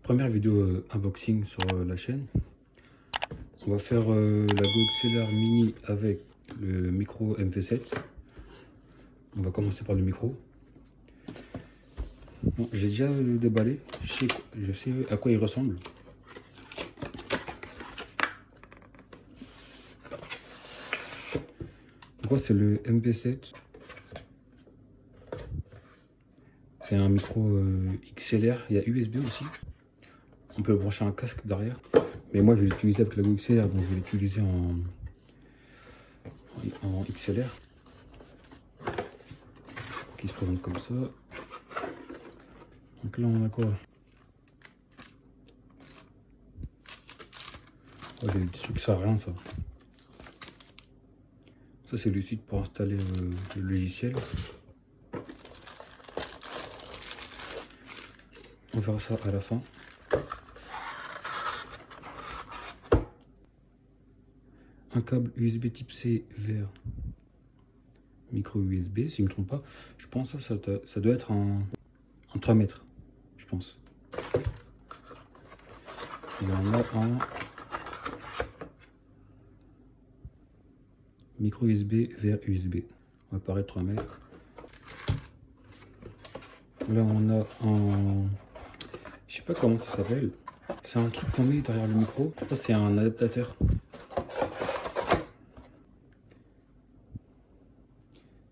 Première vidéo unboxing sur la chaîne. On va faire la Go XLR Mini avec le micro MV7. On va commencer par le micro. Bon, j'ai déjà déballé, je sais à quoi il ressemble. Donc c'est le MV7. C'est un micro XLR, il y a USB aussi. On peut brancher un casque derrière. Mais moi je vais l'utiliser avec la Go XLR, donc je vais l'utiliser en XLR. Qui se présente comme ça. Donc là on a quoi? Oh, j'ai des petits trucs, ça sert à rien ça. Ça c'est le site pour installer le logiciel. On verra ça à la fin. Un câble USB type C vers micro USB, si je ne me trompe pas. Je pense que ça doit être un 3 mètres, je pense. Et on a un micro USB vers USB. On va paraître 3 mètres. Là on a un... Je sais pas comment ça s'appelle. C'est un truc qu'on met derrière le micro. Je pense que c'est un adaptateur.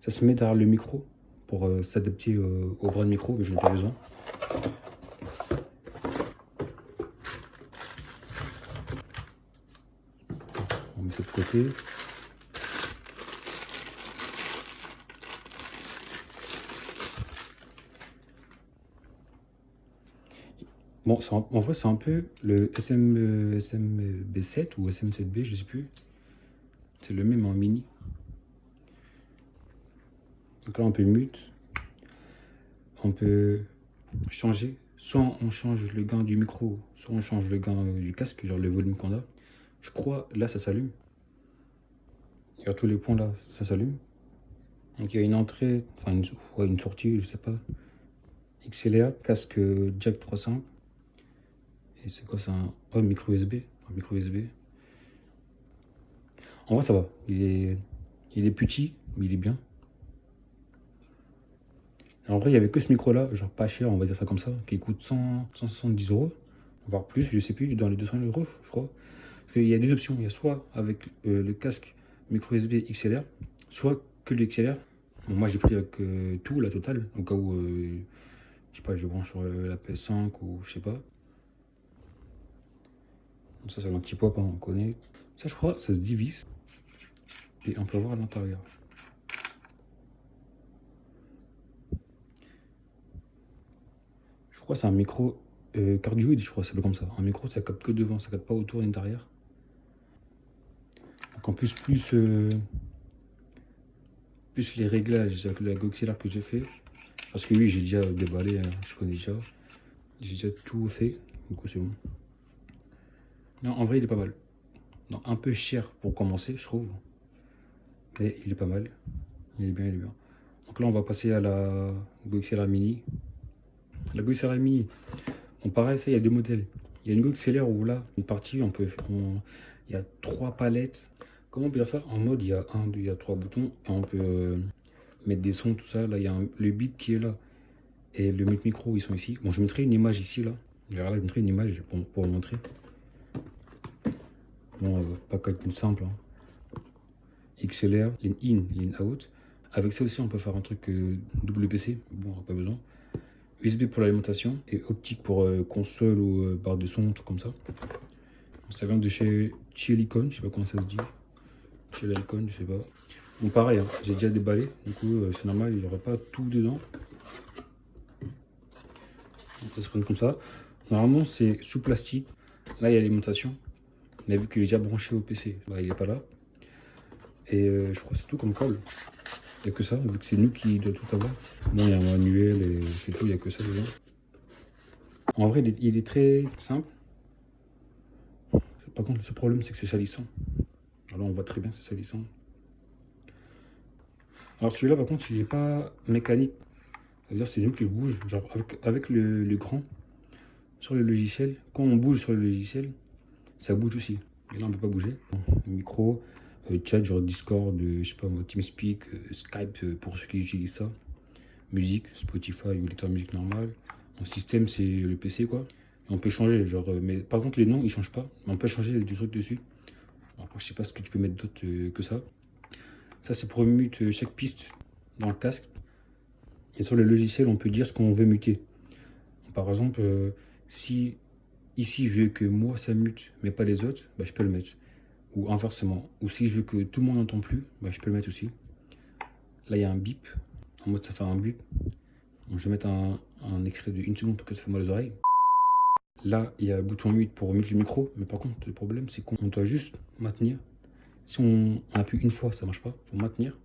Ça se met derrière le micro pour s'adapter au bras de micro, mais je n'ai pas besoin. On met ça de côté. Bon, en vrai, c'est un peu le SMB7 ou SM7B, je sais plus. C'est le même en mini. Donc là, on peut mute. On peut changer. Soit on change le gain du micro, soit on change le gain du casque, genre le volume qu'on a. Je crois, là, ça s'allume. Il y a tous les points là, ça s'allume. Donc il y a une entrée, enfin une sortie, je sais pas. XLR, casque jack 3.5. Et c'est quoi ça? Oh, micro USB. Un micro USB. En vrai, ça va. Il est petit, mais il est bien. En vrai, il n'y avait que ce micro-là, genre pas cher, on va dire ça comme ça, qui coûte 170 €, voire plus, je sais plus, dans les 200 €, je crois. Parce qu'il y a deux options. Il y a soit avec le casque micro USB XLR, soit que le XLR. Bon, moi, j'ai pris avec tout, la totale, au cas où, je sais pas, je branche sur la PS5 ou je sais pas. Ça, c'est l'anti-pop, hein, on connaît. Ça, je crois, ça se divise. Et on peut voir à l'intérieur. Je crois que c'est un micro cardioïde, je crois, c'est comme ça. Un micro, ça capte que devant, ça capte pas autour ni derrière. Donc en plus, plus les réglages avec la Go XLR que j'ai fait. Parce que oui, j'ai déjà déballé, hein, je connais déjà. J'ai déjà tout fait, du coup c'est bon. Non, en vrai, il est pas mal. Non, un peu cher pour commencer, je trouve. Mais il est pas mal. Il est bien, il est bien. Donc là, on va passer à la Go XLR Mini. La Go XLR Mini, on pareil, ça, il y a deux modèles. Il y a une Go XLR où là, une partie, il y a 3 palettes. Comment on peut dire ça? En mode, il y a 1, 2, il y a 3 boutons. Et on peut mettre des sons, tout ça. Là, il y a le bip qui est là. Et le micro, ils sont ici. Bon, je mettrai une image ici, là. Là, je mettrai une image pour vous montrer. Bon, pas comme simple. Hein. XLR, line in, line out. Avec ça aussi, on peut faire un truc WPC. Bon, on n'a pas besoin. USB pour l'alimentation et optique pour console ou barre de son, tout comme ça. Ça vient de chez Chielicon, je sais pas comment ça se dit. Chielicon, je sais pas. Bon, pareil, hein, j'ai déjà déballé, du coup c'est normal, il n'y aura pas tout dedans. Donc, ça se prend comme ça. Normalement, c'est sous plastique. Là, il y a l'alimentation. Mais vu qu'il est déjà branché au PC, bah, il n'est pas là. Et je crois que c'est tout comme câble. Il n'y a que ça, vu que c'est nous qui doit tout avoir. Bon, il y a un manuel et c'est tout, il n'y a que ça dedans. En vrai, il est très simple. Par contre, ce problème, c'est que c'est salissant. Alors, on voit très bien, c'est salissant. Alors, celui-là, par contre, il n'est pas mécanique. C'est-à-dire, c'est nous qui le bouge. Genre, avec le grand, sur le logiciel, quand on bouge sur le logiciel, ça bouge aussi. Et là, on ne peut pas bouger. Le micro, chat, genre Discord, je sais pas moi, TeamSpeak, Skype, pour ceux qui utilisent ça. Musique, Spotify ou lecteur de musique normal. Mon système, c'est le PC, quoi. Et on peut changer, genre, mais par contre, les noms, ils changent pas. Mais on peut changer du truc dessus. Après, je sais pas ce que tu peux mettre d'autre que ça. Ça, c'est pour mute chaque piste dans le casque. Et sur le logiciel, on peut dire ce qu'on veut muter. Par exemple, si ici je veux que moi ça mute, mais pas les autres, bah, je peux le mettre. Ou inversement. Ou si je veux que tout le monde n'entend plus, bah, je peux le mettre aussi. Là, il y a un bip. En mode, ça fait un bip. Donc, je vais mettre un extrait de 1 seconde pour que ça fait mal aux oreilles. Là, il y a le bouton mute pour mute le micro. Mais par contre, le problème, c'est qu'on doit juste maintenir. Si on appuie une fois, ça marche pas. Il faut maintenir.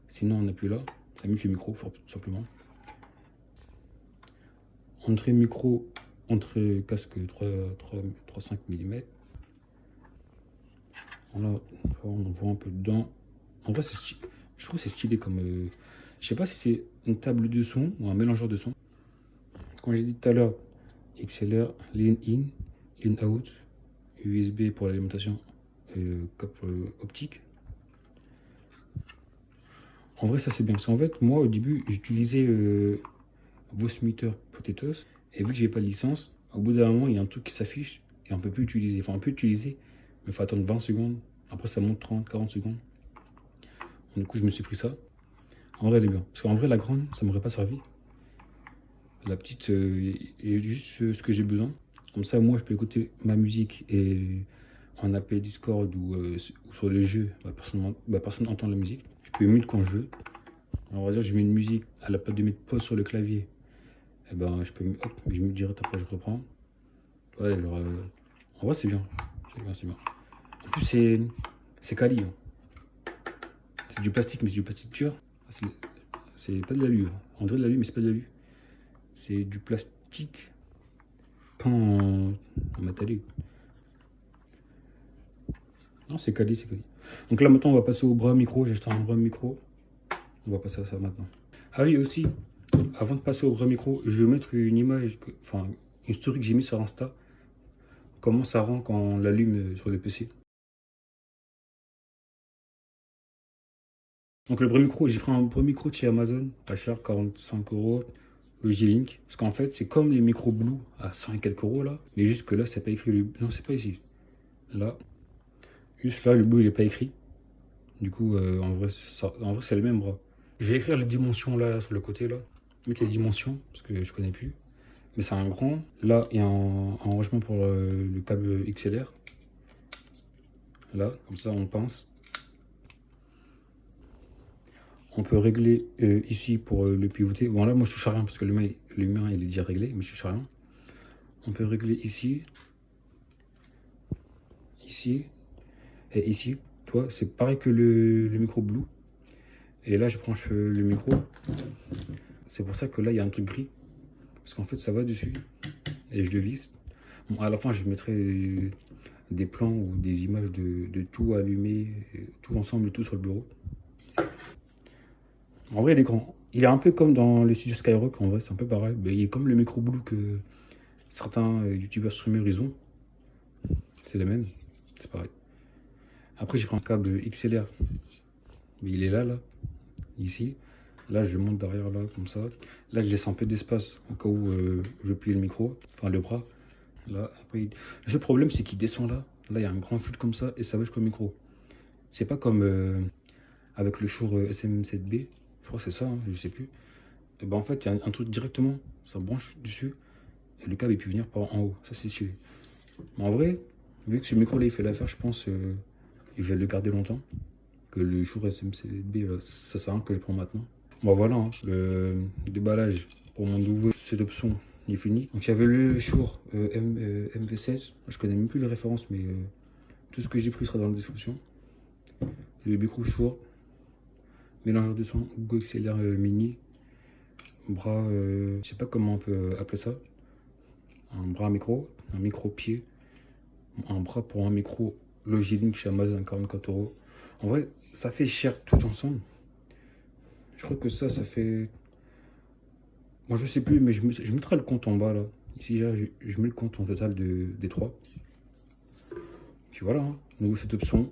Sinon, on appuie là. Ça mute le micro, tout simplement. Entrée micro, entrée casque 3,5 mm. Là, on voit un peu dedans. En vrai, je trouve que c'est stylé comme. Je sais pas si c'est une table de son ou un mélangeur de son. Comme j'ai dit tout à l'heure, XLR, lean in, lean out, USB pour l'alimentation, câble optique. En vrai, ça c'est bien. Parce qu'en fait, moi au début, j'utilisais Voice Potatoes. Et vu que j'ai pas de licence, au bout d'un moment, il y a un truc qui s'affiche et on peut plus utiliser. Enfin, on peut utiliser, mais il faut attendre 20 secondes. Après, ça monte 30, 40 secondes. Du coup, je me suis pris ça. En vrai, elle est bien. Parce qu'en vrai, la grande, ça m'aurait pas servi. La petite, j'ai juste ce que j'ai besoin. Comme ça, moi, je peux écouter ma musique et en appel Discord ou sur le jeu, personne n'entend la musique. Je peux mute quand je veux. Alors, on va dire, je mets une musique à la place de mettre pause sur le clavier. Et ben, je peux, hop, je mute direct après, je reprends. Ouais, genre, en vrai, c'est bien. C'est bien, c'est bien. En plus, c'est quali. Hein. C'est du plastique, mais c'est du plastique dur. C'est pas de l'alu. Hein. On dirait de l'alu, mais c'est pas de l'alu. C'est du plastique peint en métallique. Non, c'est quali, c'est quali. Donc là, maintenant, on va passer au bras micro. J'ai acheté un bras micro. On va passer à ça maintenant. Ah oui, aussi, avant de passer au bras micro, je vais mettre une image, enfin, une story que j'ai mise sur Insta. Comment ça rend quand on l'allume sur le PC. Donc le bras micro, j'ai pris un bras micro de chez Amazon, pas cher, 45 euros. Le G-Link. Parce qu'en fait, c'est comme les micros Blue à 100 et quelques euros là. Mais juste que là, c'est pas écrit le. Non, c'est pas ici. Là. Juste là, le Blue, il est pas écrit. Du coup, en vrai, c'est le même bras. Je vais écrire les dimensions là, sur le côté là. Mettre les dimensions, parce que je connais plus. Mais c'est un grand. Là, il y a un rangement pour le câble XLR. Là, comme ça, on pince. On peut régler ici pour le pivoter. Bon, là, moi, je touche à rien parce que le mien, il est déjà réglé, mais je touche à rien. On peut régler ici, ici et ici. Toi, c'est pareil que le micro Blue. Et là, je branche le micro. C'est pour ça que là, il y a un truc gris. Parce qu'en fait, ça va dessus. Et je le visse. Bon, à la fin, je mettrai des plans ou des images de tout allumé, tout ensemble, tout sur le bureau. En vrai, il est grand. Il est un peu comme dans le studio Skyrock, en vrai, c'est un peu pareil. Mais il est comme le micro Blue que certains youtubeurs streamers ils ont. C'est le même, c'est pareil. Après, j'ai pris un câble XLR. Mais il est là, ici. Là, je monte derrière, là, comme ça. Là, je laisse un peu d'espace au cas où je plie le micro, enfin le bras. Là, après, le seul problème, c'est qu'il descend là. Là, il y a un grand fil comme ça et ça va jusqu'au micro. C'est pas comme avec le Shure SM7B. Je crois que c'est ça, hein, je sais plus. Et ben, en fait, il y a un truc directement. Ça branche dessus. Et le câble, il peut venir par en haut. Ça, c'est sûr. Mais en vrai, vu que ce micro-là, il fait l'affaire, je pense il va le garder longtemps. Que le Shure SM7B, là, ça sert à rien que je prends maintenant. Bon, voilà, hein, le déballage pour mon nouveau setup son est fini. Donc, il y avait le Shure MV16. Je connais même plus les références, mais tout ce que j'ai pris sera dans la description. Le micro Shure, mélangeur de son, Go XLR mini, bras, je sais pas comment on peut appeler ça, un bras micro, un micro pied, un bras pour un micro Logilink chez Amazon 44 euros. En vrai, ça fait cher tout ensemble. Je crois que ça fait. Moi, je sais plus, mais je mettrai le compte en bas là. Ici, là, je mets le compte en total des trois. Puis voilà, hein. Nouveau setup son.